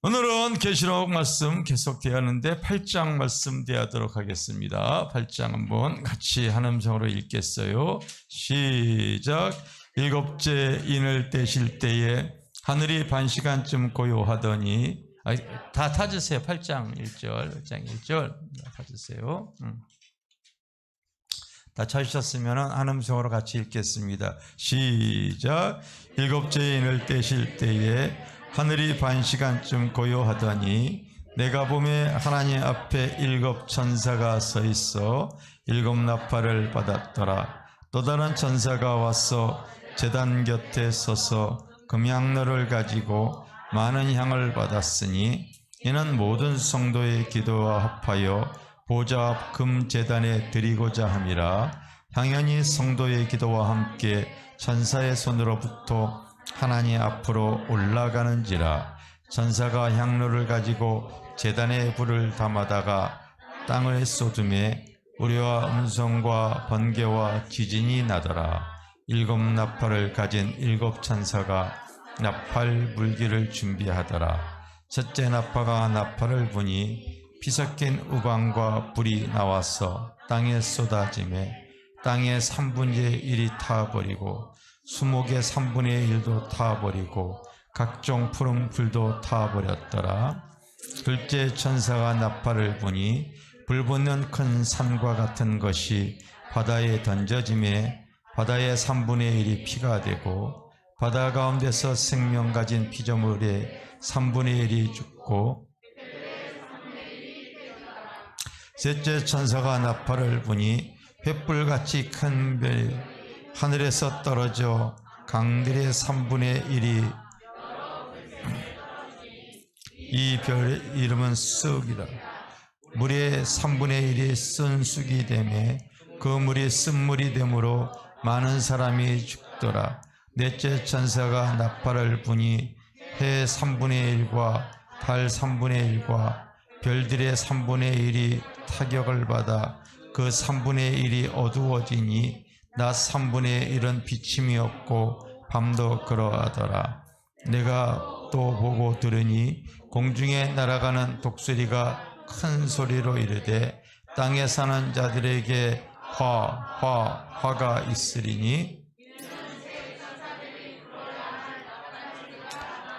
오늘은 계시록 말씀 계속되었는데 8장 말씀 대하도록 하겠습니다. 8장 한번 같이 한 음성으로 읽겠어요. 시작. 일곱째 인을 떼실 때에 하늘이 반시간쯤 고요하더니 다 찾으세요. 8장 1절 8장 1절 찾으세요. 다 찾으셨으면 한 음성으로 같이 읽겠습니다. 시작. 일곱째 인을 떼실 때에 하늘이 반시간쯤 고요하더니 내가 보매 하나님 앞에 일곱 천사가 서 있어 일곱 나팔을 받았더라. 또 다른 천사가 와서 제단 곁에 서서 금향로를 가지고 많은 향을 받았으니 이는 모든 성도의 기도와 합하여 보좌 앞 금 제단에 드리고자 함이라. 향연이 성도의 기도와 함께 천사의 손으로부터 하나님 앞으로 올라가는지라. 천사가 향로를 가지고 제단에 불을 담아다가 땅을 쏟음에 우리와 음성과 번개와 지진이 나더라. 일곱 나팔을 가진 일곱 천사가 나팔 불기를 준비하더라. 첫째 나팔가 나팔을 부니 피 섞인 우방과 불이 나와서 땅에 쏟아지매 땅의 3분의 1이 타버리고 수목의 3분의 1도 타버리고 각종 푸른 풀도 타버렸더라. 둘째 천사가 나팔을 부니 불붙는 큰 산과 같은 것이 바다에 던져짐에 바다의 3분의 1이 피가 되고 바다 가운데서 생명 가진 피조물의 3분의 1이 죽고 셋째 천사가 나팔을 부니 횃불같이 큰 별 하늘에서 떨어져 강들의 3분의 1이 이 별의 이름은 쑥이라. 물의 3분의 1이 쓴 쑥이 되매 그 물이 쓴물이 되므로 많은 사람이 죽더라. 넷째 천사가 나팔을 부니 해 3분의 1과 달 3분의 1과 별들의 3분의 1이 타격을 받아 그 3분의 1이 어두워지니 낮 3분의 1은 비침이 없고 밤도 그러하더라. 내가 또 보고 들으니 공중에 날아가는 독수리가 큰 소리로 이르되 땅에 사는 자들에게 화가 있으리니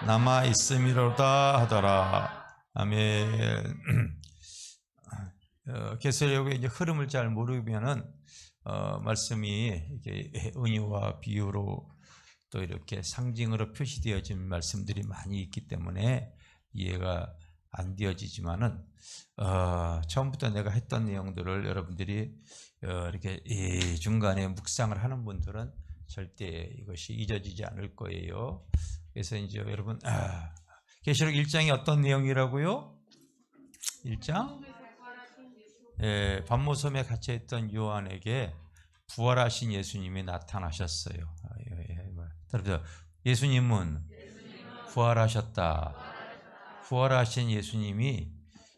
남아 있음이로다 하더라. 아멘. 계시록의 이제 흐름을 잘 모르면은 말씀이 이렇게 은유와 비유로 또 이렇게 상징으로 표시되어진 말씀들이 많이 있기 때문에 이해가 안 되어지지만은 처음부터 내가 했던 내용들을 여러분들이 이렇게 중간에 묵상을 하는 분들은 절대 이것이 잊어지지 않을 거예요. 그래서 이제 여러분 계시록 1장이 어떤 내용이라고요? 1장? 반모섬에 갇혀있던 요한에게 부활하신 예수님이 나타나셨어요. 예수님은 부활하셨다. 부활하신 예수님이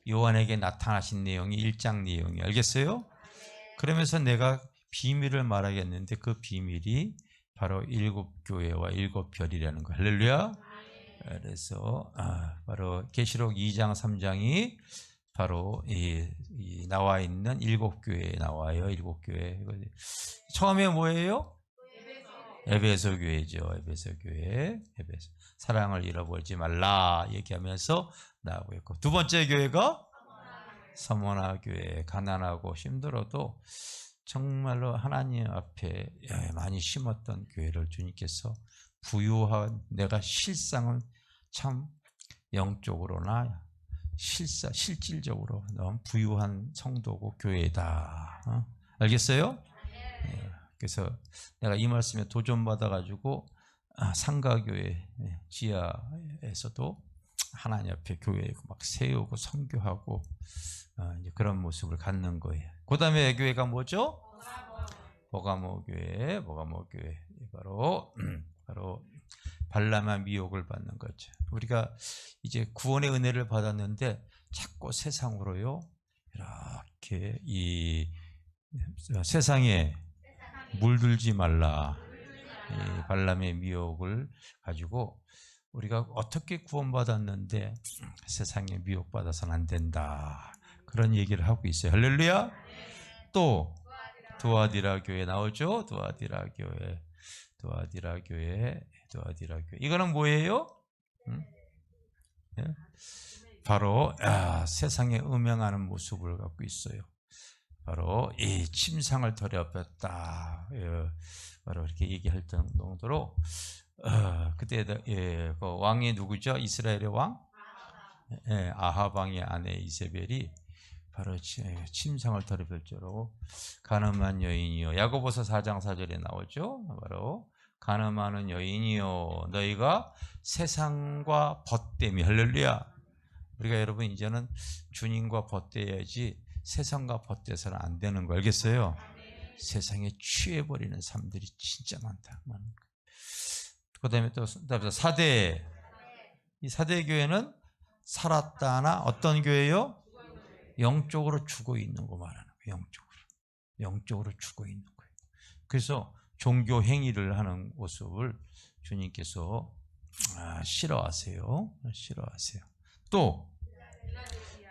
요한에게 나타나신 내용이 1장 내용이 알겠어요? 그러면서 내가 비밀을 말하겠는데 그 비밀이 바로 일곱 교회와 일곱 별이라는 거. 할렐루야. 그래서 바로 계시록 2장 3장이 바로 이 나와 있는 일곱 교회에 나와요. 일곱 교회. 처음에 뭐예요? 에베소 교회죠. 에베소 교회. 에베소. 사랑을 잃어버리지 말라 얘기하면서 나오고 있고, 두 번째 교회가 서머나 교회. 가난하고 힘들어도 정말로 하나님 앞에 많이 심었던 교회를 주님께서 부유한, 내가 실상은 참 영적으로나 실질적으로 너무 부유한 성도고 교회다. 알겠어요? 그래서 내가 이 말씀에 도전받아가지고 상가교회 지하에서도 하나님 앞에 교회 막 세우고 선교하고 이제 그런 모습을 갖는 거예요. 그 다음에 교회가 뭐죠? 버가모 교회. 버가모 교회. 바로 발람의 미혹을 받는 거죠. 우리가 이제 구원의 은혜를 받았는데 자꾸 세상으로요 이렇게 이 세상에 물들지 말라. 이 발람의 미혹을 가지고 우리가 어떻게 구원받았는데 세상에 미혹받아서는 안 된다. 그런 얘기를 하고 있어요. 할렐루야. 또 두아디라 교회 나오죠. 두아디라 교회. 이거는 뭐예요? 예? 바로 세상에 음행하는 모습을 갖고 있어요. 바로 이 침상을 더럽혔다. 바로 이렇게 얘기할 정도로 그때 그 왕이 누구죠? 이스라엘의 왕? 아합 왕의 아내 이세벨이 바로 침상을 더럽힐 줄로 가늠한 여인이요. 야고보서 4장 4절에 나오죠. 바로 가늠하는 여인이요, 너희가 세상과 벗됨이. 할렐루야. 우리가 여러분 이제는 주님과 벗돼야지 세상과 벗돼서는 안 되는 거 알겠어요? 세상에 취해버리는 사람들이 진짜 많다. 그 다음에 또 사대. 이 사대 교회는 살았다나 어떤 교회요? 영적으로 죽어 있는 거 말하는 거예요. 영적으로 죽어 있는 거예요. 그래서 종교 행위를 하는 모습을 주님께서 싫어하세요. 또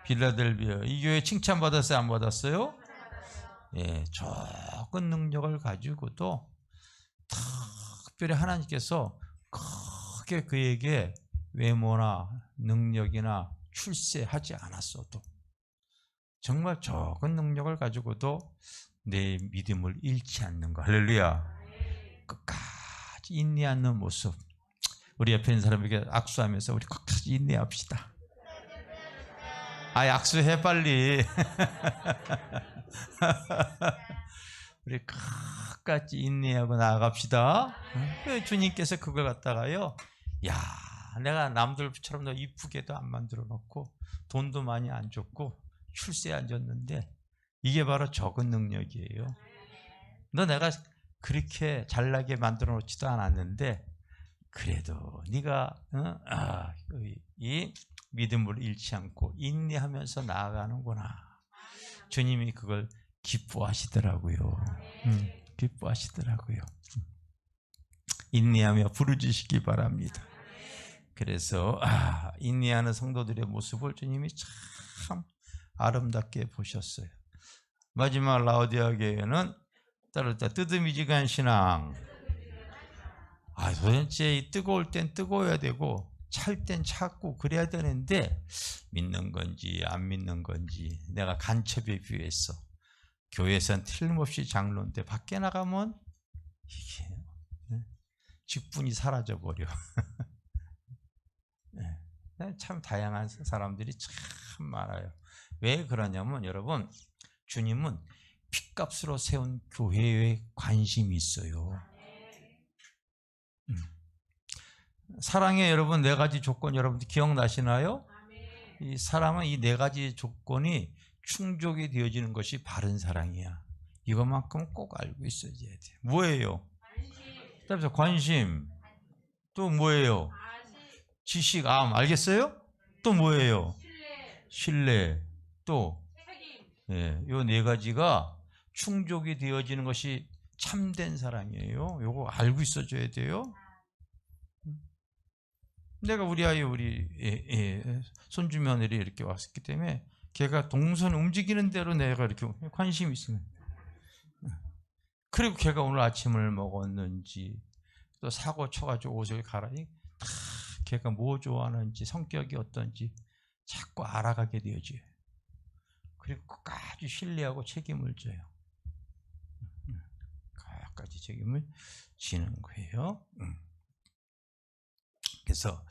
빌라델비아, 이 교회 칭찬받았어요? 안 받았어요? 예, 적은 능력을 가지고도 특별히 하나님께서 크게 그에게 외모나 능력이나 출세하지 않았어도 정말 적은 능력을 가지고도 내 믿음을 잃지 않는 거. 할렐루야. 끝까지 인내하는 모습. 우리 옆에 있는 사람에게 악수하면서 우리 끝까지 인내합시다. 악수해 빨리. 우리 끝까지 인내하고 나아갑시다. 주님께서 그걸 갖다가요, 내가 남들처럼 이쁘게도 안 만들어 놓고 돈도 많이 안 줬고 출세 안 줬는데 이게 바로 적은 능력이에요. 너 내가 그렇게 잘나게 만들어 놓지도 않았는데 그래도 네가 이 믿음을 잃지 않고 인내하면서 나아가는구나. 주님이 그걸 기뻐하시더라고요. 기뻐하시더라고요. 인내하며 부르짖으시기 바랍니다. 그래서 인내하는 성도들의 모습을 주님이 참 아름답게 보셨어요. 마지막 라오디아 교회는 따르다 뜨드미지간 신앙. 도대체 이 뜨거울 땐 뜨거워야 되고 찰 땐 찼고 그래야 되는데 믿는 건지 안 믿는 건지 내가 간첩에 비유했어. 교회에선 틀림없이 장로인데 밖에 나가면 이게 직분이 사라져버려. 참 다양한 사람들이 참 많아요. 왜 그러냐면 여러분, 주님은 핏값으로 세운 교회에 관심이 있어요. 사랑의 여러분 4가지 조건 여러분들 기억나시나요? 이 사랑은 이 4가지 조건이 충족이 되어지는 것이 바른 사랑이야. 이것만큼 꼭 알고 있어야 돼. 뭐예요? 관심. 또 뭐예요? 지식, 알겠어요? 또 뭐예요? 신뢰. 또 요 4가지가 충족이 되어지는 것이 참된 사랑이에요. 요거 알고 있어줘야 돼요. 내가 우리 아이 손주 며느리 이렇게 왔기 때문에 걔가 동선 움직이는 대로 내가 이렇게 관심이 있으면, 그리고 걔가 오늘 아침을 먹었는지 또 사고 쳐가지고 옷을 갈아입고 다 걔가 뭐 좋아하는지 성격이 어떤지 자꾸 알아가게 되어져요. 그리고 끝까지 신뢰하고 책임을 져요. 끝까지 책임을 지는 거예요. 그래서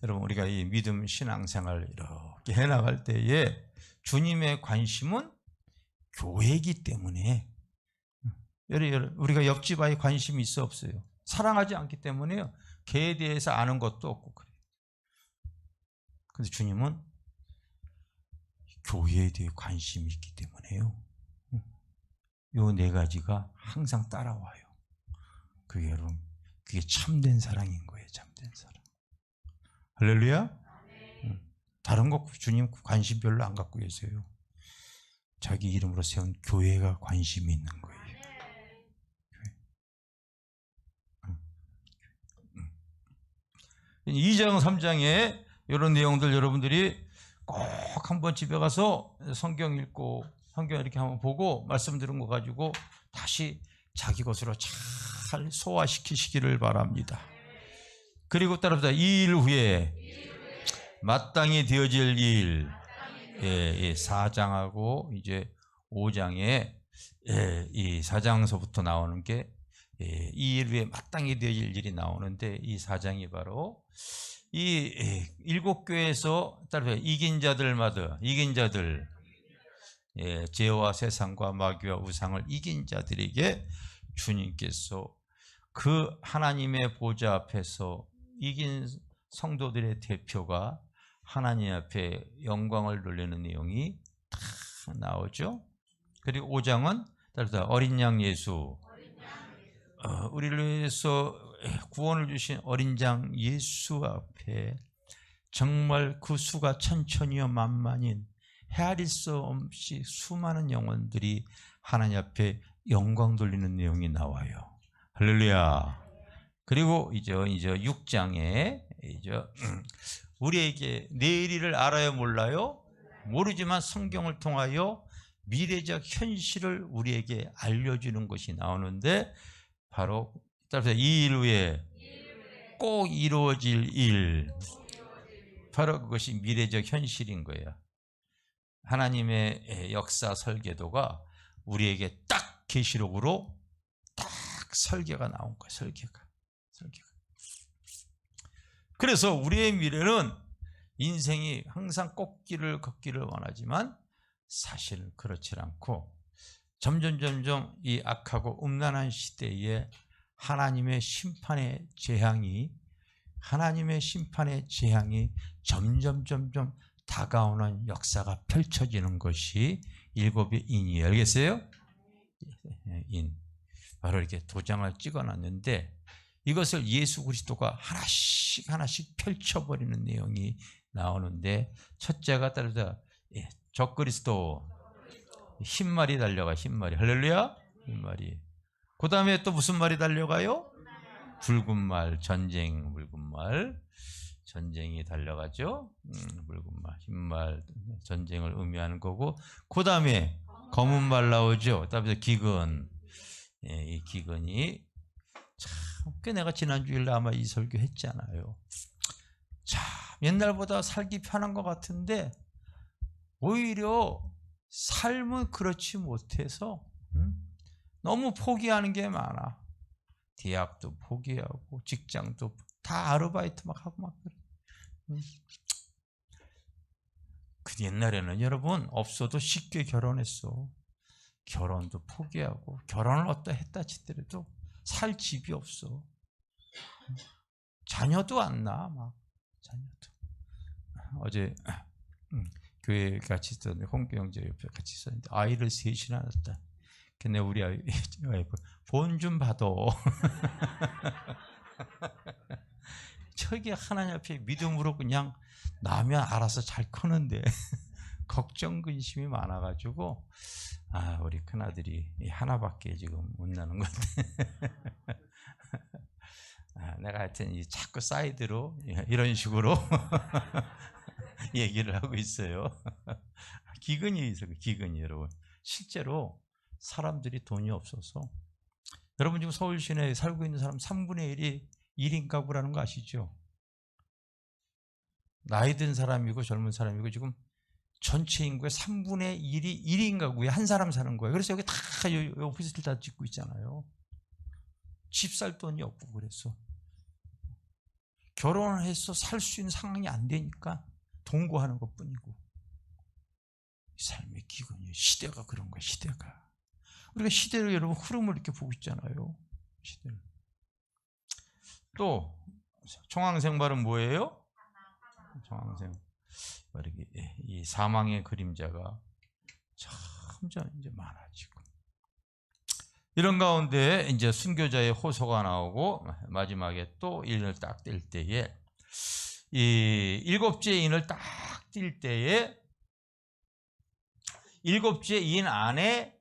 여러분 우리가 이 믿음 신앙생활 이렇게 해나갈 때에 주님의 관심은 교회이기 때문에 우리가 옆집 아이 관심이 있어 없어요? 사랑하지 않기 때문에요. 걔에 대해서 아는 것도 없고 그래요. 근데 주님은 교회에 대해 관심이 있기 때문에요. 요 4가지가 항상 따라와요. 그게 여러분, 그게 참된 사랑인 거예요. 참된 사랑. 할렐루야. 다른 거 주님 관심 별로 안 갖고 계세요. 자기 이름으로 세운 교회가 관심이 있는 거예요. 2장 3장에 이런 내용들 여러분들이 꼭 한번 집에 가서 성경 읽고 성경 이렇게 한번 보고 말씀 들은 거 가지고 다시 자기 것으로 잘 소화시키시기를 바랍니다. 그리고 따라서 이 일 후에 마땅히 되어질 일, 4장하고 이제 5장에 이 4장서부터 나오는 게 이 일 후에 마땅히 되어질 일이 나오는데, 이 4장이 바로 이 7교회에서 따라서 이긴 자들마다, 이긴 자들, 죄와 세상과 마귀와 우상을 이긴 자들에게 주님께서 그 하나님의 보좌 앞에서 이긴 성도들의 대표가 하나님 앞에 영광을 돌리는 내용이 다 나오죠. 그리고 5장은 따라서 어린 양 예수, 우리를 위해서 구원을 주신 어린 양 예수 앞에 정말 그 수가 천천히요 만만인 헤아릴 수 없이 수많은 영혼들이 하나님 앞에 영광 돌리는 내용이 나와요. 할렐루야. 그리고 이제 6장에 이제 우리에게 내일을 알아요, 몰라요? 모르지만 성경을 통하여 미래적 현실을 우리에게 알려주는 것이 나오는데, 바로 따라서 이 일 후에 꼭 이루어질 일, 바로 그것이 미래적 현실인 거예요. 하나님의 역사 설계도가 우리에게 딱 계시록으로 딱 설계가 나온 거예요. 설계가. 그래서 우리의 미래는 인생이 항상 꽃길을 걷기를 원하지만 사실은 그렇지 않고 점점 이 악하고 음란한 시대에 하나님의 심판의 재앙이 점점 다가오는 역사가 펼쳐지는 것이 일곱의 인이에요. 알겠어요? 인. 바로 이렇게 도장을 찍어놨는데, 이것을 예수 그리스도가 하나씩 펼쳐버리는 내용이 나오는데, 첫째가 따라서 적그리스도, 흰말이 달려가. 흰말이. 할렐루야. 흰말이. 그 다음에 또 무슨 말이 달려가요? 붉은 말. 전쟁. 붉은 말. 전쟁이 달려가죠. 붉은 말, 흰말, 전쟁을 의미하는 거고, 그 다음에 검은 말 나오죠. 그다음에 기근. 이 기근이 참, 내가 지난주일에 아마 이 설교 했잖아요. 참 옛날보다 살기 편한 것 같은데 오히려 삶은 그렇지 못해서 너무 포기하는 게 많아. 대학도 포기하고 직장도 다 아르바이트 막 하고 막 그래. 그 옛날에는 여러분 없어도 쉽게 결혼했어. 결혼도 포기하고, 결혼을 어떠 했다 치더라도 살 집이 없어. 자녀도 안 낳아. 막 자녀도. 어제 교회 같이 있었는데 홍교 형제 옆에 같이 있었는데 아이를 셋이나 낳았다. 근데 우리 아이 본 좀 받아. 저게 하나님 앞에 믿음으로 그냥 나면 알아서 잘 크는데 걱정 근심이 많아가지고, 우리 큰아들이 하나밖에 지금 못 나는 건데 내가 하여튼 자꾸 사이드로 이런 식으로 얘기를 하고 있어요. 기근이 있어요. 기근이. 여러분 실제로 사람들이 돈이 없어서, 여러분 지금 서울 시내에 살고 있는 사람 3분의 1이 1인 가구라는 거 아시죠? 나이 든 사람이고 젊은 사람이고 지금 전체 인구의 3분의 1이 1인 가구에 한 사람 사는 거예요. 그래서 여기 다 오피스텔 다 짓고 있잖아요. 집 살 돈이 없고. 그래서 결혼을 해서 살 수 있는 상황이 안 되니까 동거하는 것뿐이고. 삶의 기근이에요. 시대가 그런 거예요. 시대가. 우리가 시대를 여러분 흐름을 이렇게 보고 있잖아요. 시대를. 또 총황생발은 뭐예요? 총황생. 이 사망의 그림자가 점점 이제 많아지고, 이런 가운데 이제 순교자의 호소가 나오고, 마지막에 또 인을 딱 뗄 때에, 이 일곱째 인을 딱 뗄 때에, 일곱째 인 안에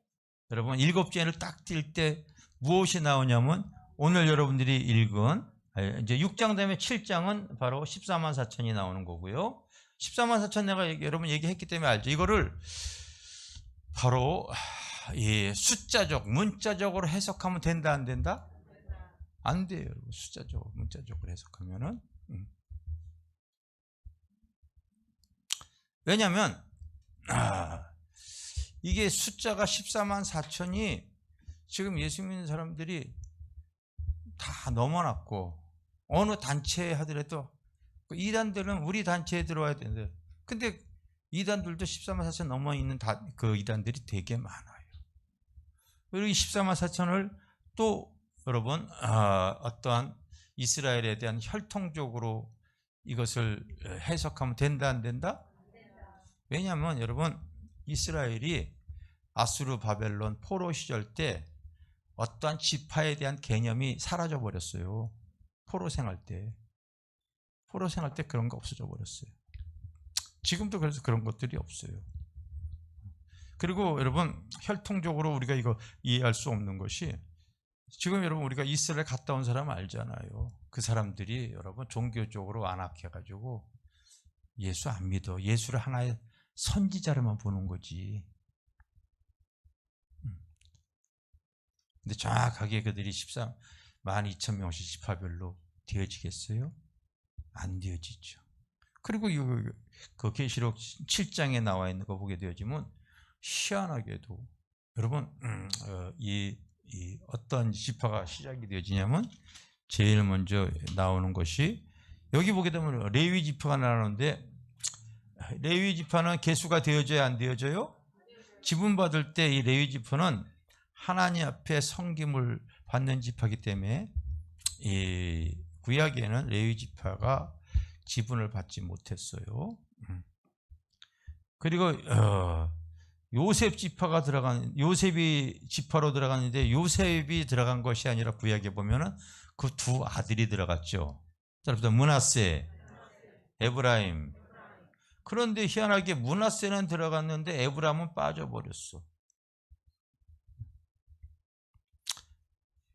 여러분 일곱째 인을 딱 뗄 때 무엇이 나오냐면, 오늘 여러분들이 읽은 이제 6장 다음에 7장은 바로 14만 4천이 나오는 거고요. 14만 4천 내가 여러분 얘기했기 때문에 알죠. 이거를 바로 이 숫자적, 문자적으로 해석하면 된다, 안 된다? 안 돼요. 숫자적, 문자적으로 해석하면은. 왜냐하면 이게 숫자가 14만 4천이 지금 예수 믿는 사람들이 다 넘어났고 어느 단체에 하더라도 이단들은 우리 단체에 들어와야 되는데 근데 이단들도 14만 4천 넘어 있는 그 이단들이 되게 많아요. 그리고 이 14만 4천을 또 여러분 어떠한 이스라엘에 대한 혈통적으로 이것을 해석하면 된다, 안 된다? 왜냐하면 여러분 이스라엘이 아수르 바벨론 포로 시절 때 어떠한 지파에 대한 개념이 사라져 버렸어요. 포로 생활 때 그런 거 없어져 버렸어요. 지금도 그래서 그런 것들이 없어요. 그리고 여러분 혈통적으로 우리가 이거 이해할 수 없는 것이 지금 여러분 우리가 이스라엘 갔다 온 사람 알잖아요. 그 사람들이 여러분 종교적으로 안악해가지고 예수 안 믿어. 예수를 하나의 선지자로만 보는 거지. 근데 정확하게 그들이 14만 2천 명씩 지파별로 되어지겠어요? 안 되어지죠. 그리고 그 계시록 7장에 나와 있는 거 보게 되어지면 희한하게도 여러분 이 어떤 지파가 시작이 되어지냐면 제일 먼저 나오는 것이 여기 보게 되면 레위 지파가 나오는데 레위 지파는 계수가 되어져야 안 되어져요? 지분 받을 때 이 레위 지파는 하나님 앞에 섬김을 받는 지파이기 때문에 이 구약에는 레위 지파가 지분을 받지 못했어요. 그리고 요셉 지파가 요셉이 지파로 들어갔는데 요셉이 들어간 것이 아니라 구약에 보면은 그 두 아들이 들어갔죠. 므낫세, 에브라임. 그런데 희한하게 므낫세는 들어갔는데 에브라임은 빠져버렸어.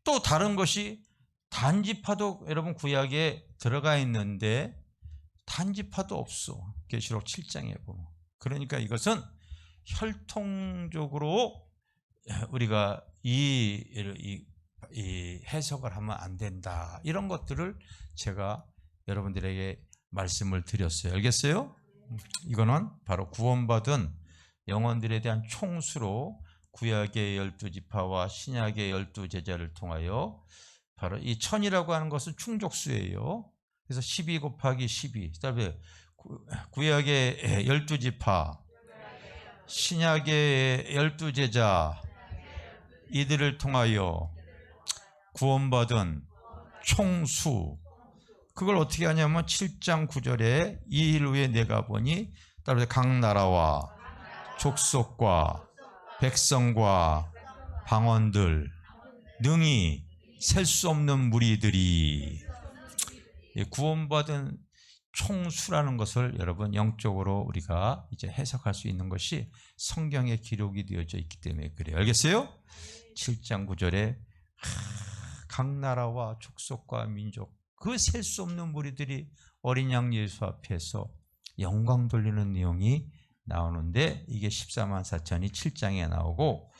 또 다른 것이 단지파도 여러분 구약에 들어가 있는데 단지파도 없어. 계시록 7장에 보면. 그러니까 이것은 혈통적으로 우리가 이 해석을 하면 안 된다. 이런 것들을 제가 여러분들에게 말씀을 드렸어요. 알겠어요? 이거는 바로 구원받은 영혼들에 대한 총수로 구약의 12지파와 신약의 12제자를 통하여 바로 이 천이라고 하는 것은 충족수예요. 그래서 12 곱하기 12. 그다음에 구약의 12지파, 신약의 12제자 이들을 통하여 구원받은 총수. 그걸 어떻게 하냐면 7장 9절에 이 일 후에 내가 보니 따로 각 나라와 족속과 백성과 방언들 능히 셀 수 없는 무리들이 구원받은 총수라는 것을 여러분 영적으로 우리가 이제 해석할 수 있는 것이 성경에 기록이 되어져 있기 때문에 그래요. 알겠어요? 7장 9절에 각 나라와 족속과 민족 그 셀 수 없는 무리들이 어린 양 예수 앞에서 영광 돌리는 내용이 나오는데 이게 14만 4천이 7장에 나오고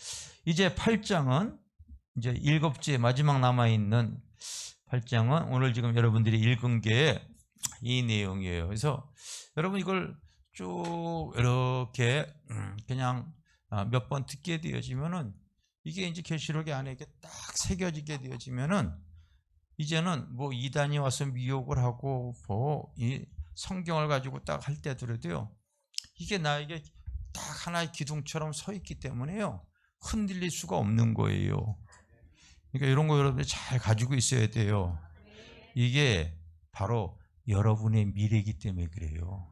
이제 8장은 이제 7째 마지막 남아있는 8장은 오늘 지금 여러분들이 읽은 게 이 내용이에요. 그래서 여러분 이걸 쭉 이렇게 그냥 몇 번 듣게 되어지면은 이게 이제 계시록의 안에 이렇게 딱 새겨지게 되어지면은 이제는 뭐 이단이 와서 미혹을 하고 뭐 이 성경을 가지고 딱 할 때더라도요 이게 나에게 딱 하나의 기둥처럼 서 있기 때문에요 흔들릴 수가 없는 거예요. 그러니까 이런 거 여러분들 잘 가지고 있어야 돼요. 이게 바로 여러분의 미래이기 때문에 그래요.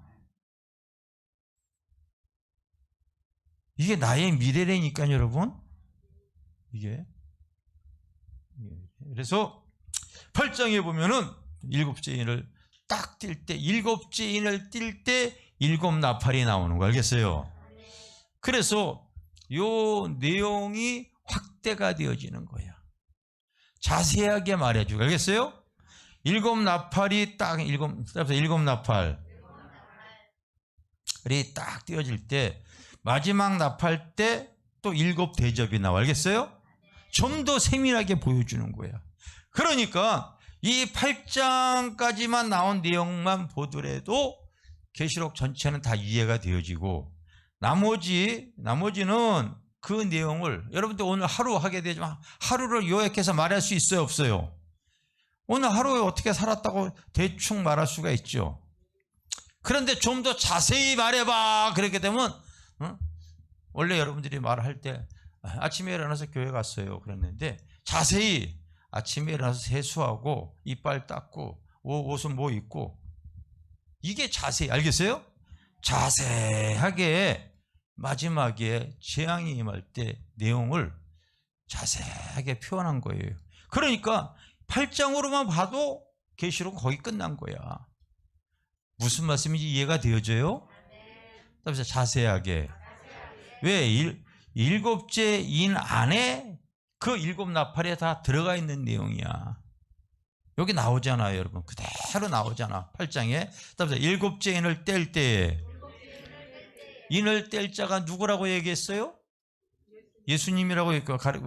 이게 나의 미래라니까요, 여러분. 이게 그래서 8장에 보면은 7째 인을 딱 뛸 때 7째 인을 뛸 때 7 나팔이 나오는 거 알겠어요? 그래서 요 내용이 확대가 되어지는 거야. 자세하게 말해주고 알겠어요? 일곱 나팔이 딱 일곱 나팔이 딱 띄어질 때 마지막 나팔 때 또 일곱 대접이 나와. 알겠어요? 좀 더 세밀하게 보여주는 거야. 그러니까 이 8장까지만 나온 내용만 보더라도 계시록 전체는 다 이해가 되어지고 나머지는 그 내용을 여러분들 오늘 하루 하게 되지만 하루를 요약해서 말할 수 있어요, 없어요? 오늘 하루에 어떻게 살았다고 대충 말할 수가 있죠. 그런데 좀 더 자세히 말해봐 그렇게 되면 원래 여러분들이 말할 때 아침에 일어나서 교회 갔어요 그랬는데 자세히 아침에 일어나서 세수하고 이빨 닦고 옷은 뭐 입고 이게 자세히 알겠어요? 자세하게 마지막에 재앙이 임할 때 내용을 자세하게 표현한 거예요. 그러니까 8장으로만 봐도 계시록 거의 끝난 거야. 무슨 말씀인지 이해가 되어져요? 그래서 자세하게 왜 일곱째 인 안에 그 일곱 나팔에 다 들어가 있는 내용이야. 여기 나오잖아요, 여러분. 그대로 나오잖아. 8장에. 그래서 일곱째 인을 뗄 때에 인을 뗄 자가 누구라고 얘기했어요? 예수님이라고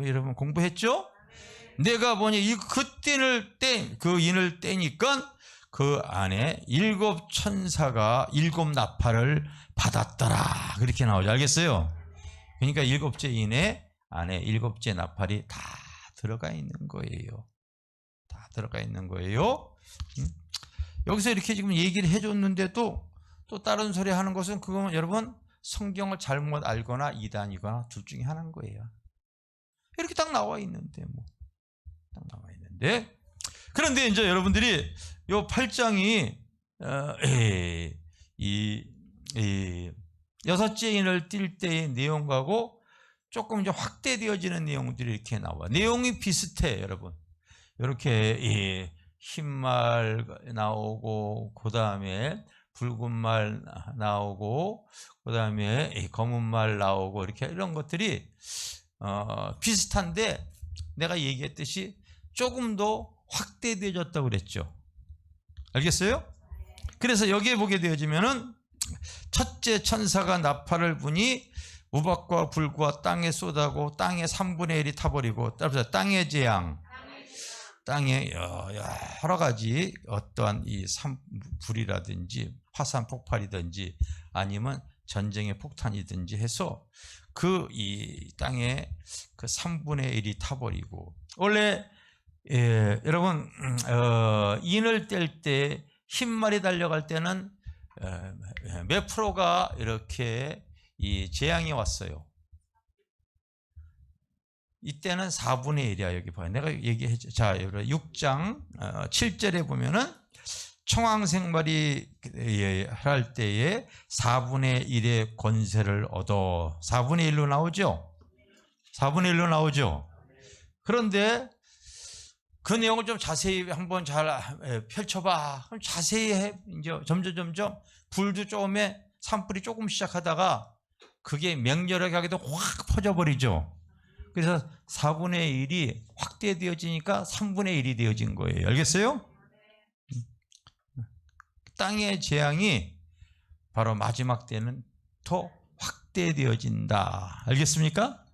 여러분 공부했죠? 내가 보니 그 인을 떼니까 그 안에 일곱 천사가 일곱 나팔을 받았더라. 그렇게 나오죠. 알겠어요? 그러니까 일곱째 인의 안에 일곱째 나팔이 다 들어가 있는 거예요. 다 들어가 있는 거예요. 여기서 이렇게 지금 얘기를 해줬는데도 또 다른 소리 하는 것은 그건 여러분 성경을 잘못 알거나 이단이거나 둘 중에 하나인 거예요. 이렇게 딱 나와 있는데 딱 나와 있는데 그런데 이제 여러분들이 요 8장이 여섯째 인을 띌 때의 내용하고 조금 이제 확대되어지는 내용들이 이렇게 나와. 내용이 비슷해, 여러분. 이렇게 흰말 나오고, 그 다음에 붉은 말 나오고, 그 다음에 검은 말 나오고, 이렇게 이런 것들이 비슷한데 내가 얘기했듯이 조금 더 확대되어졌다고 그랬죠. 알겠어요? 그래서 여기에 보게 되어지면은 첫째 천사가 나팔을 부니 우박과 불과 땅에 쏟아고 땅의 3분의 1이 타버리고 따라서 땅의 재앙, 땅에 여러 가지 어떠한 이 불이라든지 화산 폭발이든지 아니면 전쟁의 폭탄이든지 해서 이 땅에 그 3분의 1이 타버리고 원래 여러분 인을 뗄 때 흰말이 달려갈 때는 몇 프로가 이렇게 이 재앙이 왔어요. 이때는 4분의 1이야. 여기 봐요. 내가 얘기했죠. 자, 6장 7절에 보면은 청황생말이 할 때에 4분의 1의 권세를 얻어 4분의 1로 나오죠. 4분의 1로 나오죠. 그런데 그 내용을 좀 자세히 한번 잘 펼쳐봐. 그럼 자세히 해. 이제 점점 불도 조금에 산불이 조금 시작하다가 그게 맹렬하게 하게도 확 퍼져버리죠. 그래서 4분의 1이 확대되어지니까 3분의 1이 되어진 거예요. 알겠어요? 땅의 재앙이 바로 마지막 때는 더 확대되어진다. 알겠습니까?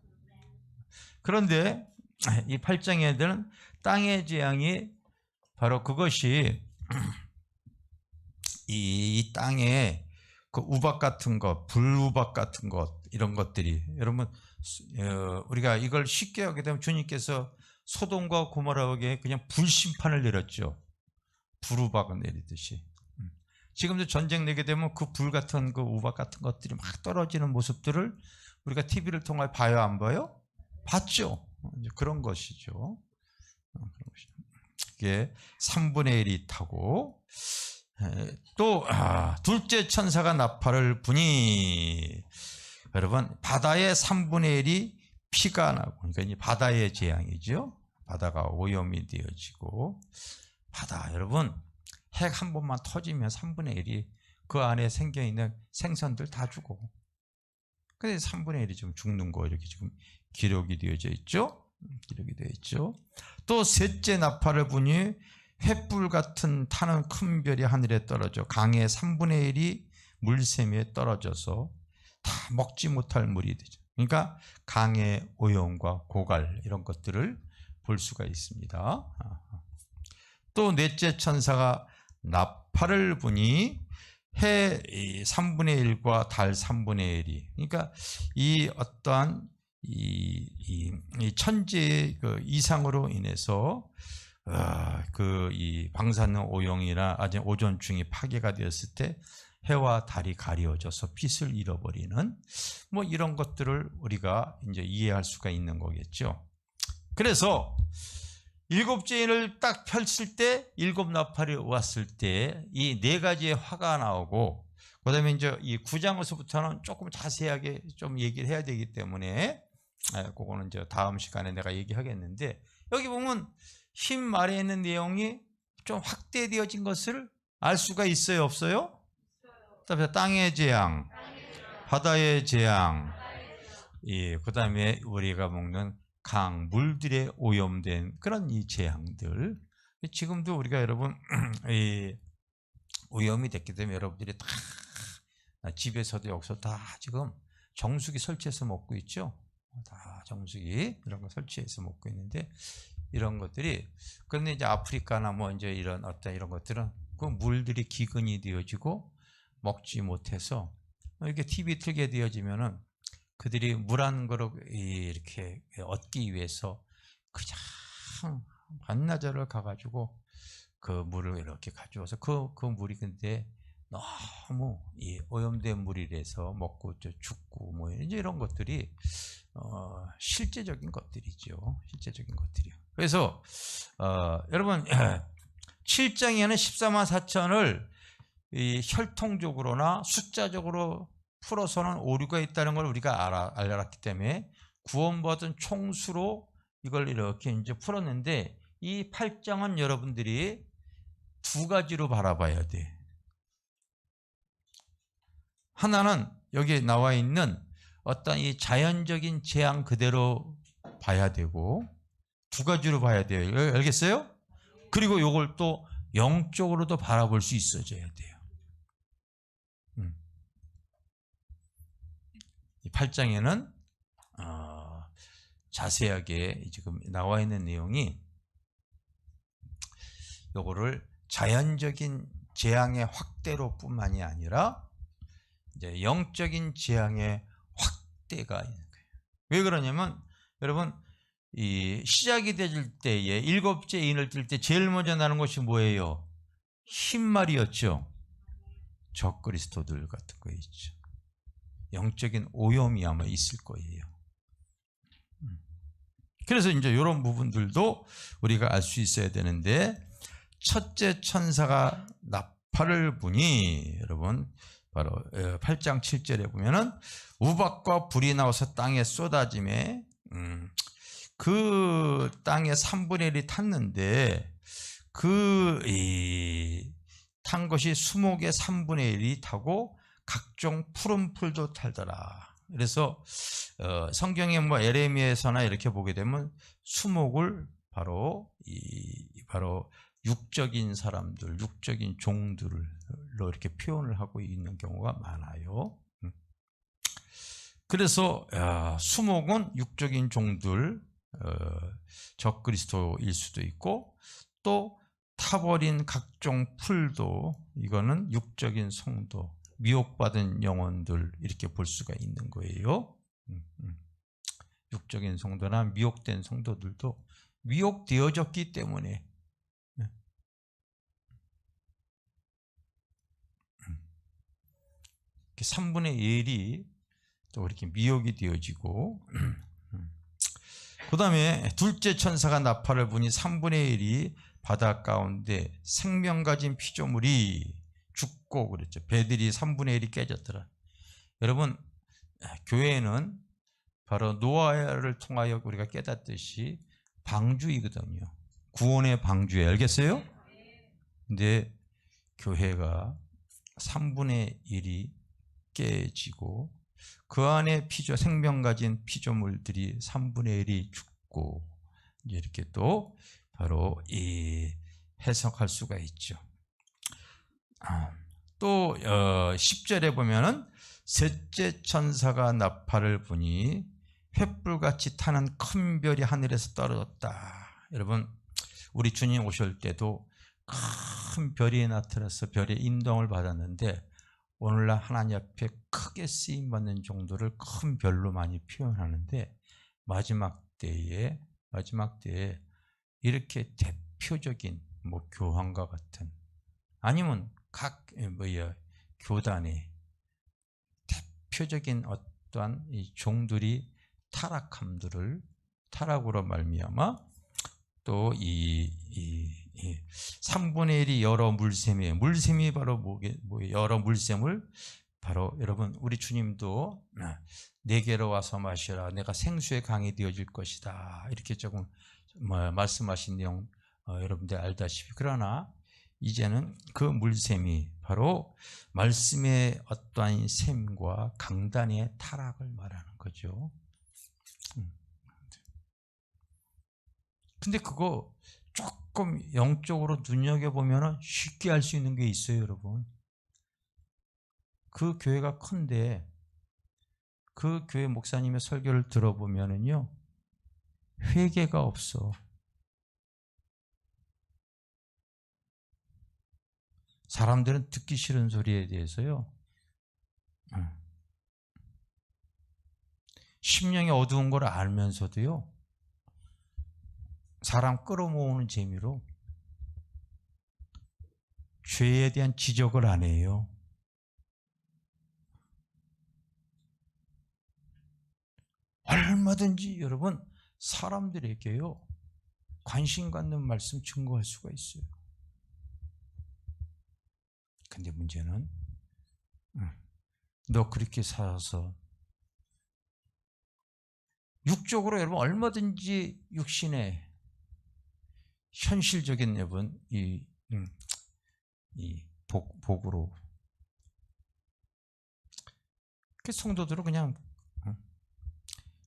그런데 이 8장에는 땅의 재앙이 바로 그것이 이 땅에 그 우박 같은 것, 불우박 같은 것 이런 것들이 여러분 우리가 이걸 쉽게 하게 되면 주님께서 소돔과 고모라에게 그냥 불심판을 내렸죠. 불우박을 내리듯이. 지금도 전쟁 내게 되면 그 불 같은 그 우박 같은 것들이 막 떨어지는 모습들을 우리가 TV를 통해 봐요, 안 봐요? 봤죠. 이제 그런 것이죠. 이게 3분의 1이 타고 또 둘째 천사가 나팔을 부니 여러분 바다의 3분의 1이 피가 나고 그러니까 이제 바다의 재앙이죠. 바다가 오염이 되어지고 바다 여러분 핵 한 번만 터지면 3분의 1이 그 안에 생겨있는 생선들 다 죽어. 그래서 3분의 1이 지금 죽는 거 이렇게 지금 기록이 되어져 있죠. 기록이 되어 있죠. 또 셋째 나팔을 부니 횃불 같은 타는 큰 별이 하늘에 떨어져 강의 3분의 1이 물샘에 떨어져서 다 먹지 못할 물이 되죠. 그러니까 강의 오염과 고갈 이런 것들을 볼 수가 있습니다. 또 넷째 천사가 나팔을 부니 해 3분의 1과 달 3분의 1이, 그러니까 이 어떠한 이 천지의 그 이상으로 인해서 이 방사능 오용이나 아직 오존층이 파괴가 되었을 때 해와 달이 가려져서 빛을 잃어버리는 뭐 이런 것들을 우리가 이제 이해할 수가 있는 거겠죠. 그래서 일곱째 인을 딱 펼칠 때 일곱 나팔이 왔을 때 이 네 가지의 화가 나오고, 그다음에 이제 이 9장에서부터는 조금 자세하게 좀 얘기를 해야 되기 때문에 그거는 이제 다음 시간에 내가 얘기하겠는데, 여기 보면 흰 말에 있는 내용이 좀 확대되어진 것을 알 수가 있어요, 없어요? 땅의 재앙, 바다의 재앙, 그다음에 우리가 먹는 강, 물들에 오염된 그런 이 재앙들. 지금도 우리가 여러분 오염이 됐기 때문에 여러분들이 다 집에서도 여기서 다 지금 정수기 설치해서 먹고 있죠. 다 정수기 이런 거 설치해서 먹고 있는데, 이런 것들이, 그런데 이제 아프리카나 뭐 이제 이런 어떤 이런 것들은 그 물들이 기근이 되어지고 먹지 못해서 이렇게 TV 틀게 되어지면은 그들이 물 한 그릇 이렇게 얻기 위해서 그냥 반나절을 가가지고 그 물을 이렇게 가져와서 그 물이 근데 너무 오염된 물이라서 먹고 죽고 뭐 이제 이런 것들이 실제적인 것들이죠. 실제적인 것들이요. 그래서 여러분 7장에는 14만 4천을 혈통적으로나 숫자적으로 풀어서는 오류가 있다는 걸 우리가 알았기 때문에 구원받은 총수로 이걸 이렇게 이제 풀었는데, 이 8장은 여러분들이 두 가지로 바라봐야 돼. 하나는 여기 나와 있는 어떤 이 자연적인 재앙 그대로 봐야 되고, 두 가지로 봐야 돼요. 알겠어요? 그리고 이걸 또 영적으로도 바라볼 수 있어져야 돼요. 이 8장에는 자세하게 지금 나와 있는 내용이 요거를 자연적인 재앙의 확대로 뿐만이 아니라 이제 영적인 재앙의 확대가 있는 거예요. 왜 그러냐면 여러분, 이 시작이 될 때에 일곱째 인을 뜰 때 제일 먼저 나는 것이 뭐예요? 흰말이었죠. 적그리스도들 같은 거 있죠. 영적인 오염이 아마 있을 거예요. 그래서 이제 이런 부분들도 우리가 알 수 있어야 되는데, 첫째 천사가 나팔을 부니, 여러분 바로 8장 7절에 보면은 우박과 불이 나와서 땅에 쏟아짐에 그 땅에 3분의 1이 탔는데, 탄 것이 수목의 3분의 1이 타고 각종 푸른 풀도 탈더라. 그래서 성경에 뭐 에레미야에서나 이렇게 보게 되면 수목을 바로 육적인 사람들, 육적인 종들로 이렇게 표현을 하고 있는 경우가 많아요. 그래서 수목은 육적인 종들, 적그리스도일 수도 있고, 또 타버린 각종 풀도 이거는 육적인 성도, 미혹받은 영혼들 이렇게 볼 수가 있는 거예요. 육적인 성도나 미혹된 성도들도 미혹되어졌기 때문에 3분의 1이 또 이렇게 미혹이 되어지고, 그 다음에 둘째 천사가 나팔을 부니 3분의 1이 바다 가운데 생명 가진 피조물이 죽고 그랬죠. 배들이 3분의 1이 깨졌더라. 여러분, 교회는 바로 노아를 통하여 우리가 깨닫듯이 방주이거든요. 구원의 방주에, 알겠어요? 근데 교회가 3분의 1이 깨지고 그 안에 생명 가진 피조물들이 3분의 1이 죽고, 이렇게 또 바로 이 해석할 수가 있죠. 또 10절에 보면은 셋째 천사가 나팔을 부니 횃불같이 타는 큰 별이 하늘에서 떨어졌다. 여러분, 우리 주님 오실 때도 큰 별이 나타나서 별의 인도를 받았는데 오늘날 하나님 앞에 크게 쓰임받는 정도를 큰 별로 많이 표현하는데 마지막 때에 이렇게 대표적인 교황과 같은, 아니면 각 교단의 대표적인 어떠한 이 종들이 타락으로 말미암아 또 이 3분의 1이 여러 물샘이 바로 여러 물샘을 바로 여러분 우리 주님도 내게로 와서 마시라 내가 생수의 강이 되어질 것이다 이렇게 조금 말씀하신 내용 여러분들 알다시피, 그러나 이제는 그 물샘이 바로 말씀의 어떠한 샘과 강단의 타락을 말하는 거죠. 근데 그거 조금 영적으로 눈여겨보면 쉽게 알 수 있는 게 있어요, 여러분. 그 교회가 큰데 그 교회 목사님의 설교를 들어보면은요, 회개가 없어. 사람들은 듣기 싫은 소리에 대해서요, 심령이 어두운 걸 알면서도요, 사람 끌어모으는 재미로 죄에 대한 지적을 안 해요. 얼마든지 여러분 사람들에게요 관심 갖는 말씀 증거할 수가 있어요. 근데 문제는 너 그렇게 살아서 육적으로 여러분 얼마든지 육신의 현실적인 여러분 이 복으로 그 성도들은 그냥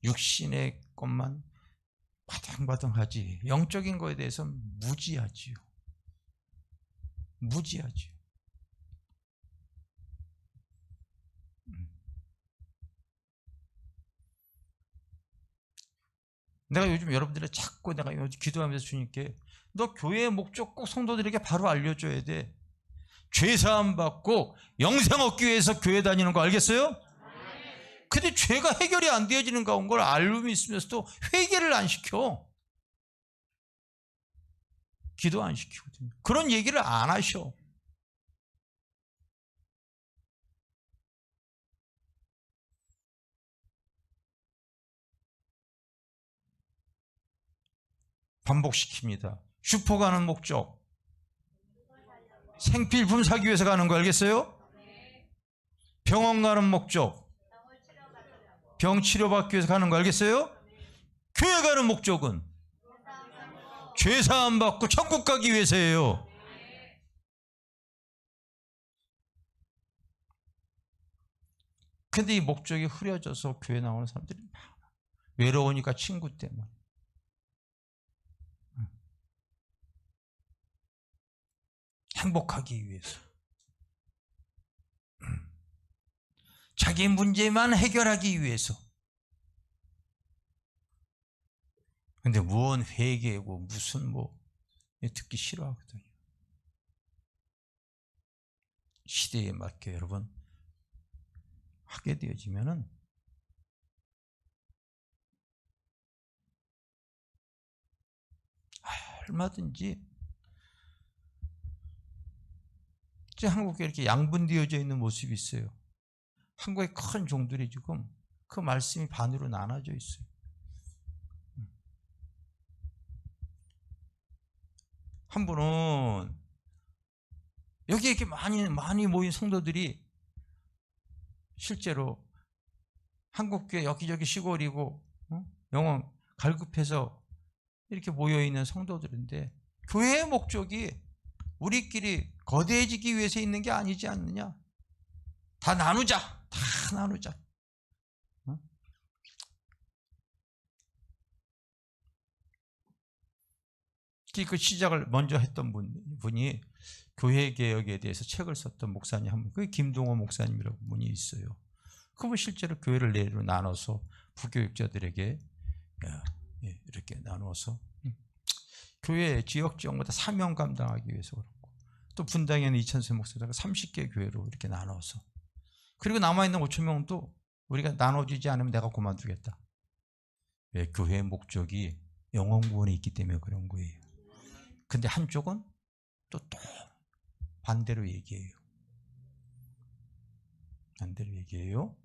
육신의 것만 바등바등하지 영적인 거에 대해서 무지하지요. 내가 요즘 여러분들의 자꾸 내가 기도하면서 주님께 너 교회의 목적 꼭 성도들에게 바로 알려줘야 돼. 죄사함 받고 영생 얻기 위해서 교회 다니는 거 알겠어요? 근데 죄가 해결이 안 되어지는 걸 알고 있으면서도 회개를 안 시켜. 기도 안 시키거든요. 그런 얘기를 안 하셔. 반복시킵니다. 슈퍼 가는 목적 생필품 사기 위해서 가는 거 알겠어요? 병원 가는 목적 병 치료받기 위해서 가는 거 알겠어요? 교회 가는 목적은 죄사함 받고 천국 가기 위해서예요. 근데 이 목적이 흐려져서 교회 나오는 사람들이 많아. 외로우니까 친구 때문에, 행복하기 위해서, 자기 문제만 해결하기 위해서. 근데 무언 회개고 무슨 듣기 싫어하거든요. 시대에 맞게 여러분 하게 되어지면은 얼마든지 한국에 이렇게 양분되어져 있는 모습이 있어요. 한국의 큰 종들이 지금 그 말씀이 반으로 나눠져 있어요. 한 분은 여기 이렇게 많이 모인 성도들이 실제로 한국교회 여기저기 시골이고 영혼 갈급해서 이렇게 모여있는 성도들인데 교회의 목적이 우리끼리 거대해지기 위해서 있는 게 아니지 않느냐. 다 나누자. 그 시작을 먼저 했던 분이 교회 개혁에 대해서 책을 썼던 목사님 한 분, 그 김동호 목사님이라고 분이 있어요. 그분 실제로 교회를 내로 나눠서 부교육자들에게 이렇게 나눠서 교회 지역마다 사명 감당하기 위해서 그렇고, 또 분당에는 이천세 목사가 30개 교회로 이렇게 나눠서, 그리고 남아있는 5천 명도 우리가 나눠주지 않으면 내가 그만두겠다. 왜? 교회의 목적이 영혼 구원에 있기 때문에 그런 거예요. 근데 한쪽은 또 반대로 얘기해요. 반대로 얘기해요.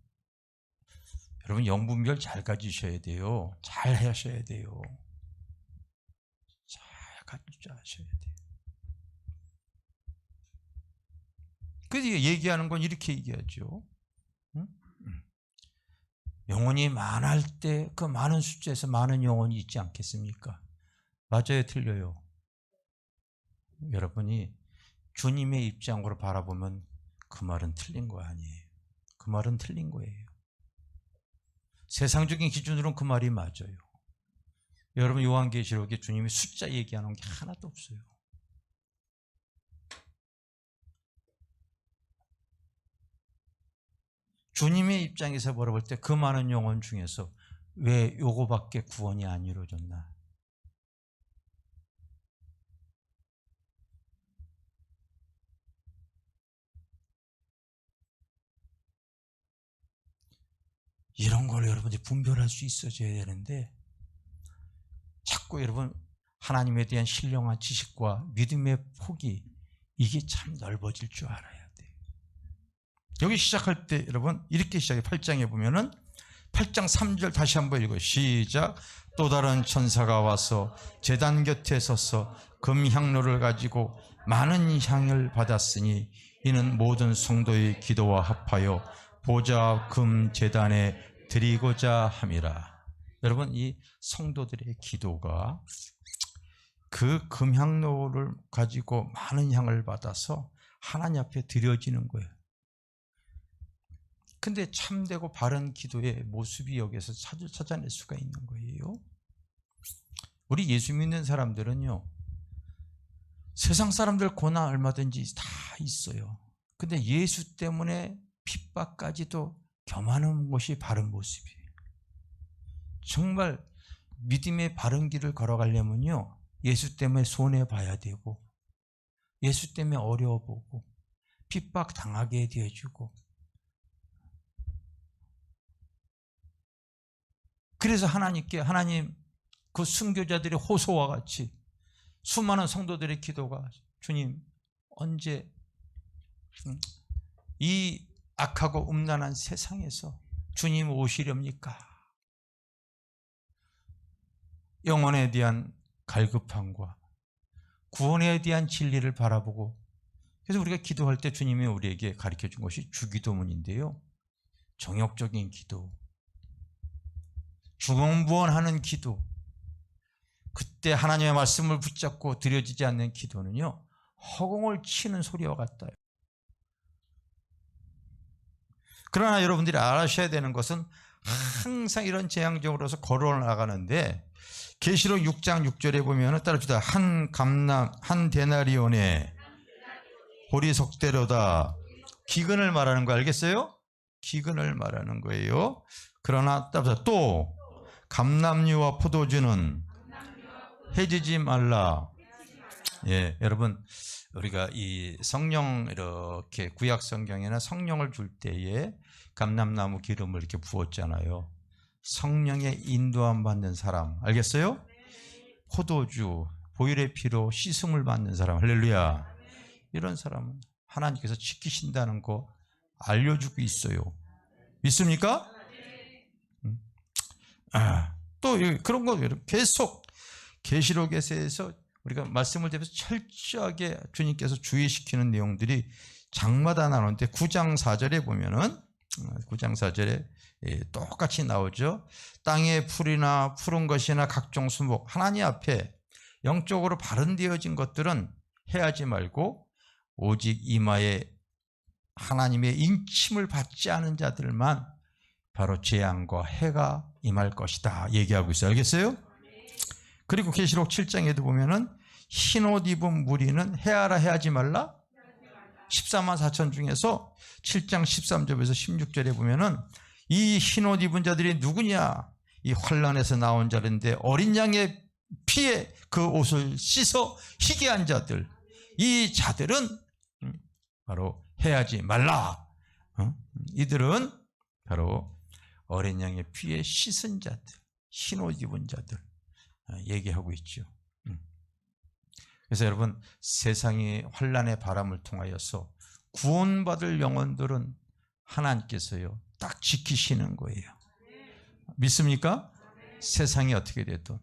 여러분, 영분별 잘 가지셔야 돼요. 잘 하셔야 돼요. 잘 가지셔야 돼요. 그래서 얘기하는 건 이렇게 얘기하죠. 응? 영혼이 많을 때 그 많은 숫자에서 많은 영혼이 있지 않겠습니까? 맞아요, 틀려요? 여러분이 주님의 입장으로 바라보면 그 말은 틀린 거 아니에요. 그 말은 틀린 거예요. 세상적인 기준으로는 그 말이 맞아요. 여러분, 요한계시록에 주님이 숫자 얘기하는 게 하나도 없어요. 주님의 입장에서 바라볼 때 그 많은 영혼 중에서 왜 요거밖에 구원이 안 이루어졌나? 이런 걸 여러분들이 분별할 수 있어져야 되는데, 자꾸 여러분 하나님에 대한 신령한 지식과 믿음의 폭이 이게 참 넓어질 줄 알아야 돼요. 여기 시작할 때 여러분 이렇게 시작해. 8장에 보면은 8장 3절 다시 한번 읽어요. 시작. 또 다른 천사가 와서 제단 곁에 서서 금향로를 가지고 많은 향을 받았으니 이는 모든 성도의 기도와 합하여 보좌 금 제단에 드리고자 함이라. 여러분, 이 성도들의 기도가 그 금향로를 가지고 많은 향을 받아서 하나님 앞에 드려지는 거예요. 근데 참되고 바른 기도의 모습이 여기서 찾아낼 수가 있는 거예요. 우리 예수 믿는 사람들은요, 세상 사람들 고난 얼마든지 다 있어요. 근데 예수 때문에 핍박까지도 겸하는 것이 바른 모습이에요. 정말 믿음의 바른 길을 걸어가려면요, 예수 때문에 손해봐야 되고, 예수 때문에 어려워보고, 핍박 당하게 되어주고. 그래서 하나님께, 하나님 그 순교자들의 호소와 같이 수많은 성도들의 기도가, 주님 언제 이 악하고 음란한 세상에서 주님 오시렵니까? 영혼에 대한 갈급함과 구원에 대한 진리를 바라보고, 그래서 우리가 기도할 때 주님이 우리에게 가르쳐준 것이 주기도문인데요, 정욕적인 기도, 중언부언하는 기도, 그때 하나님의 말씀을 붙잡고 드려지지 않는 기도는요, 허공을 치는 소리와 같아요. 그러나 여러분들이 알아셔야 되는 것은 항상 이런 재앙적으로서 걸어 나가는데, 계시록 6장 6절에 보면 따라합시다. 한 데나리온에 보리석대로다. 기근을 말하는 거 알겠어요? 기근을 말하는 거예요. 그러나 따라합시다. 또 감람류와 포도주는 해지지 말라. 예, 여러분, 우리가 이 성령, 이렇게 구약 성경에는 성령을 줄 때에 감람나무 기름을 이렇게 부었잖아요. 성령의 인도함 받는 사람, 알겠어요? 포도주, 보혈의 피로 씻음을 받는 사람, 할렐루야. 이런 사람은 하나님께서 지키신다는 거 알려주고 있어요. 믿습니까? 또 그런 거 계속 계시록에서 우리가 말씀을 드리면서 철저하게 주님께서 주의시키는 내용들이 장마다 나오는데, 9장 4절에 보면은 9장 4절에 똑같이 나오죠. 땅의 풀이나 푸른 것이나 각종 수목, 하나님 앞에 영적으로 발현되어진 것들은 해하지 말고 오직 이마에 하나님의 인침을 받지 않은 자들만 바로 재앙과 해가 임할 것이다 얘기하고 있어요. 알겠어요? 그리고 계시록 7장에도 보면은 흰옷 입은 무리는 해하라 해하지 말라 14만 4천 중에서 7장 13절에서 16절에 보면은 이 흰옷 입은 자들이 누구냐? 이 환란에서 나온 자인데 어린 양의 피에 그 옷을 씻어 희게 한 자들, 이 자들은 바로 해하지 말라. 이들은 바로 어린 양의 피에 씻은 자들, 흰옷 입은 자들 얘기하고 있죠. 그래서 여러분, 세상의 환란의 바람을 통하여서 구원받을 영혼들은 하나님께서요 딱 지키시는 거예요. 믿습니까? 세상이 어떻게 됐든.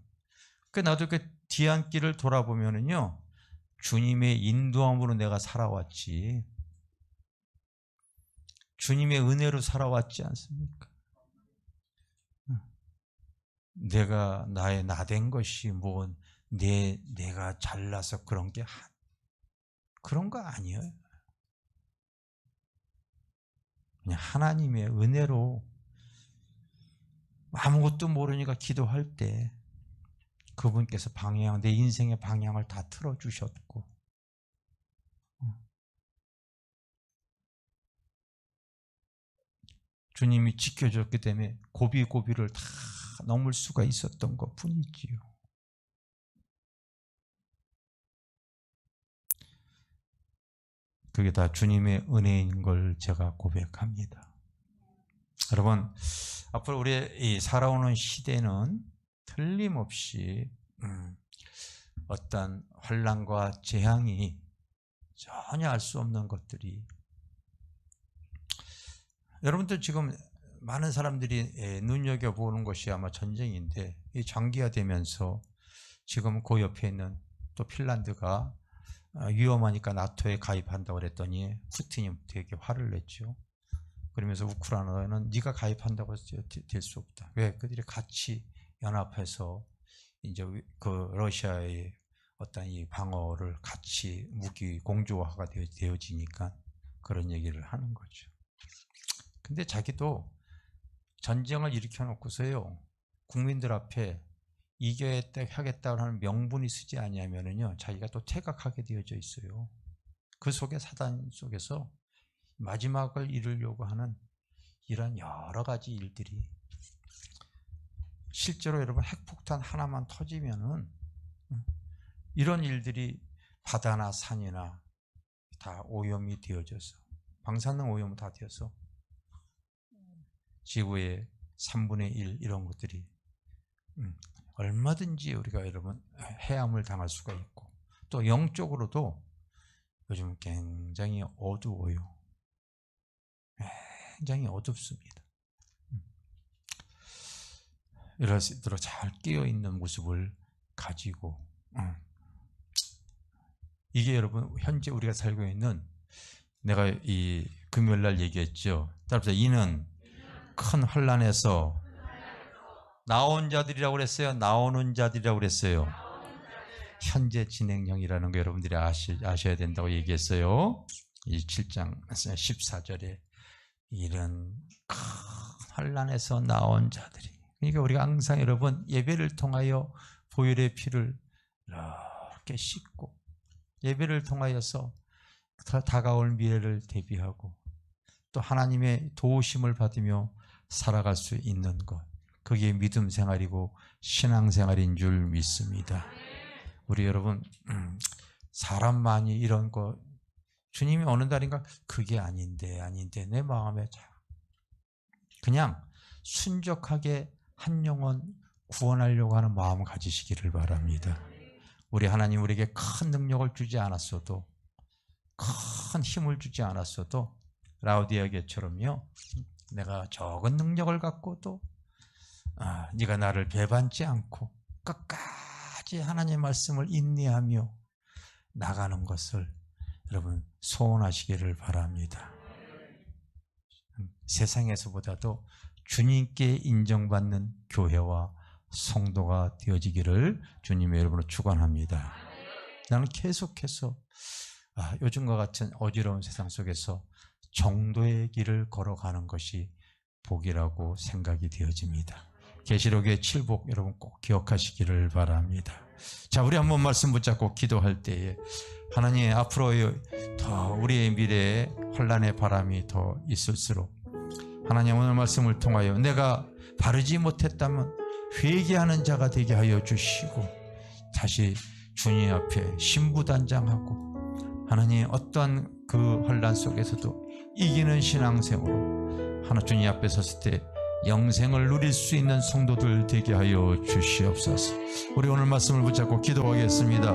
나도 그 뒤안길을 돌아보면은요, 주님의 인도함으로 내가 살아왔지, 주님의 은혜로 살아왔지 않습니까? 내가 나의 나된 것이 뭐 내가 잘나서 그런 게 그런 거 아니에요. 그냥 하나님의 은혜로 아무것도 모르니까 기도할 때 그분께서 내 인생의 방향을 다 틀어주셨고, 주님이 지켜줬기 때문에 고비고비를 다 넘을 수가 있었던 것 뿐이지요. 그게 다 주님의 은혜인 걸 제가 고백합니다. 여러분, 앞으로 우리의 살아오는 시대는 틀림없이 어떤 환난과 재앙이 전혀 알 수 없는 것들이, 여러분들 지금 많은 사람들이 눈여겨보는 것이 아마 전쟁인데, 이 장기화되면서 지금 그 옆에 있는 또 핀란드가 위험하니까 나토에 가입한다고 그랬더니 푸틴이 되게 화를 냈죠. 그러면서 우크라이나는 네가 가입한다고 해서 될 수 없다. 왜? 그들이 같이 연합해서 이제 그 러시아의 어떤 이 방어를 같이 무기 공조화가 되어지니까 그런 얘기를 하는 거죠. 근데 자기도 전쟁을 일으켜 놓고서요, 국민들 앞에 이겨야겠다고 하는 명분이 쓰지 않냐면은요, 자기가 또 퇴각하게 되어져 있어요. 그 속에 사단 속에서 마지막을 이루려고 하는 이런 여러 가지 일들이, 실제로 여러분 핵폭탄 하나만 터지면은 이런 일들이 바다나 산이나 다 오염이 되어져서, 방사능 오염이 다 되어서 지구의 3분의 1 이런 것들이 얼마든지 우리가 여러분 해함을 당할 수가 있고, 또 영적으로도 요즘 굉장히 어두워요. 굉장히 어둡습니다. 이럴수록 잘 깨어있는 모습을 가지고, 이게 여러분 현재 우리가 살고 있는, 내가 이 금요일날 얘기했죠. 따라서 이는 큰 환난에서 나온 자들이라고 그랬어요? 나오는 자들이라고 그랬어요? 현재 진행형이라는 거 여러분들이 아셔야 된다고 얘기했어요. 이 7장 14절에 이런 큰 환난에서 나온 자들이, 그러니까 우리가 항상 여러분 예배를 통하여 보혈의 피를 이렇게 씻고, 예배를 통하여서 다가올 미래를 대비하고, 또 하나님의 도우심을 받으며 살아갈 수 있는 것, 그게 믿음 생활이고 신앙 생활인 줄 믿습니다. 우리 여러분, 사람만이 이런 거 주님이 어느 날인가 그게 아닌데 내 마음에 그냥 순적하게 한 영혼 구원하려고 하는 마음 가지시기를 바랍니다. 우리 하나님 우리에게 큰 능력을 주지 않았어도, 큰 힘을 주지 않았어도 라우디아 교회처럼요, 내가 적은 능력을 갖고도 네가 나를 배반지 않고 끝까지 하나님의 말씀을 인내하며 나가는 것을 여러분 소원하시기를 바랍니다. 세상에서보다도 주님께 인정받는 교회와 성도가 되어지기를 주님의 이름으로 축원합니다. 나는 계속해서 요즘과 같은 어지러운 세상 속에서 정도의 길을 걸어가는 것이 복이라고 생각이 되어집니다. 계시록의 칠복 여러분 꼭 기억하시기를 바랍니다. 자, 우리 한번 말씀 붙잡고 기도할 때에 하나님 앞으로 더 우리의 미래에 환난의 바람이 더 있을수록 하나님 오늘 말씀을 통하여 내가 바르지 못했다면 회개하는 자가 되게 하여 주시고 다시 주님 앞에 신부단장하고 하나님 어떠한 그 환난 속에서도 이기는 신앙생으로 하나 주님 앞에 섰을 때 영생을 누릴 수 있는 성도들 되게 하여 주시옵소서. 우리 오늘 말씀을 붙잡고 기도하겠습니다.